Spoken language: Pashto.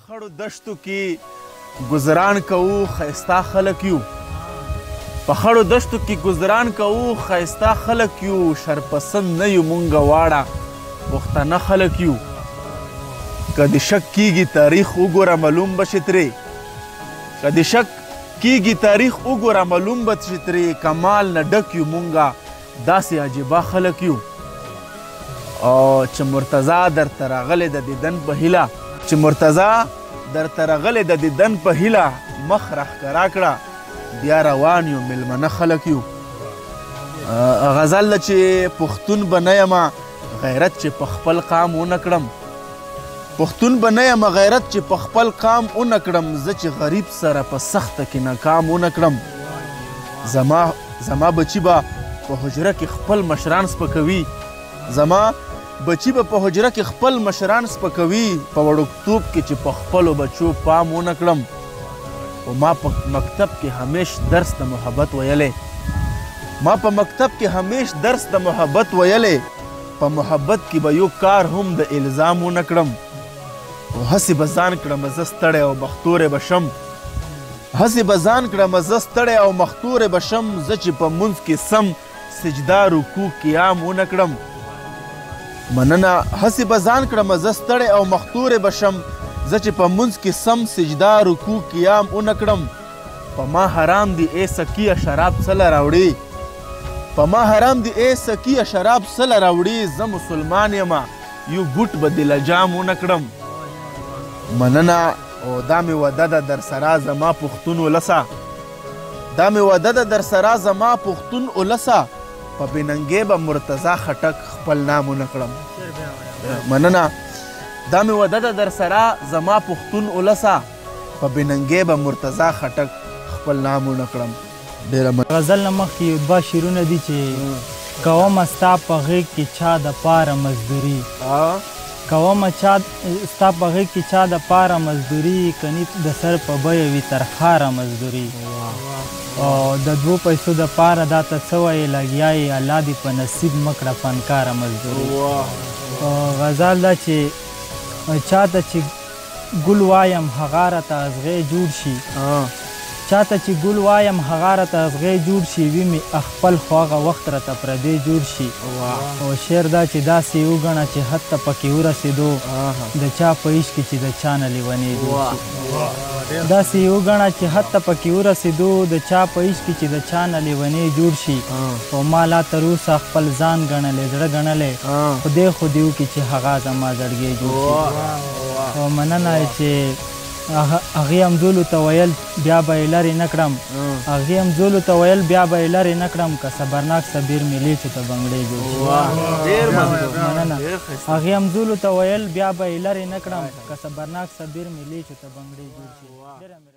خړو دشتو کې گزاران کوو ښایسته خلک یو په خړو دشتو کې گزاران کوو ښایسته خلک یو شرپسند نه یو مونږ واړه پښتانه خلک یو که د شک کیږي تاریخ وګوره معلوم به شي ترې که د شک کیږي تاریخ وګوره معلوم به شي ترې کمال نه ډک یو مونږه داسې عجیبه خلک یو او چې مرتضی درته راغلی د دیدن په هیله چې مرتضی درته راغلی د دیدن په هیله مخ راښکاره کړه بیا روان یو میلمنه خلک یو غزل ده چې پښتون به نه یمه غیرت چې په خپل قام ونه کړم پښتون به نه یمه غیرت چې په خپل قام ونه کړم زه چې غریب سره په سخته کې ناکام ونه کړم زما بچي به په حجره کې خپل مشران سپکوي زما بچی به په حجره کې خپل مشران سپکوي په وړوکتوب کې چې په خپلو بچو پام ونه کړم خو ما په مکتب کې همیش درس د محبت ویلی ما په مکتب کې همیش درس د محبت ویلی په محبت کې به یو کار هم د الزام ونه کړم خو هسې به ځان کړم زه ستړی او مختوری به شم هسې به ځان کړم زه ستړی او مختوری به شم زه چې په منځ کې سم سجده رکوع قیام ونه کړم مننه هسې به ځان کړم زه ستړی او مختوری به شم زه چې په منځ کې سم سجده رکوع قیام ونه کړم په ما حرام دی ای سکیه شراب څله راوړې په ما حرام دی ای سکیه شراب څله راوړې زه مسلمان یمه یو ګوټ به د لجام ونه کړم مننه او دا مې وعده ده در سره زما پښتون ولسه دا مې وعده ده در سره زما پښتون ولسه په بننګې به مرتضی خټک خپل نام ونه کړم مننه دا مې وعده ده در سره زما پښتون ولسه په بننګې به مرتضی خټک خپل نام ونه کړم ډېره غزل نه مخکې دوه شعرونه دي چې کومه ستا په غېږ کې چا د پاره مزدوري کومه ستا په غېږ کې چا د پاره مزدوري کني د سر په بیه وي ترخاره مزدوري او د دوو پیسو د پاره دا ته څه وایې لګیا یې الله دې په نصیب مه کړه فنکاره مزدوري غزل دا چې چاته چې ګل وایم هغه راته ازغې جوړ شي چاته چې ګل وایم هغه راته ازغې جوړ شي وي مې خپل خو هغه وخت راته پردی جوړ شي او شعر دا چې داسې وګڼه چې حد ته پکې ورسېدو د چا په عشق کې چې د چا نه لیونې جوړ شي داسې وګڼه چې حد ته پکې ورسېدو د چا په عشق کې چې د چا نه لیونې جوړ شي او ما لا تر اوسه خپل ځان ګڼلی زړه ګڼلی خدای خو دې وکړي چې هغه زما زړګی جوړ شي او مننه چې هغې همزولو ته ویل بیا به یې لرې نه کړم هغې همزولو ته ویل بیا به یې لرې نه کړم که صبرناک صبیر مې لیچو ته بنګړې جوړ شي مننه هغې همزولو ته ویل بیا به یې لرې نه کړم که صبرناک صبیر مې لیچو ته بنګړې جوړ شي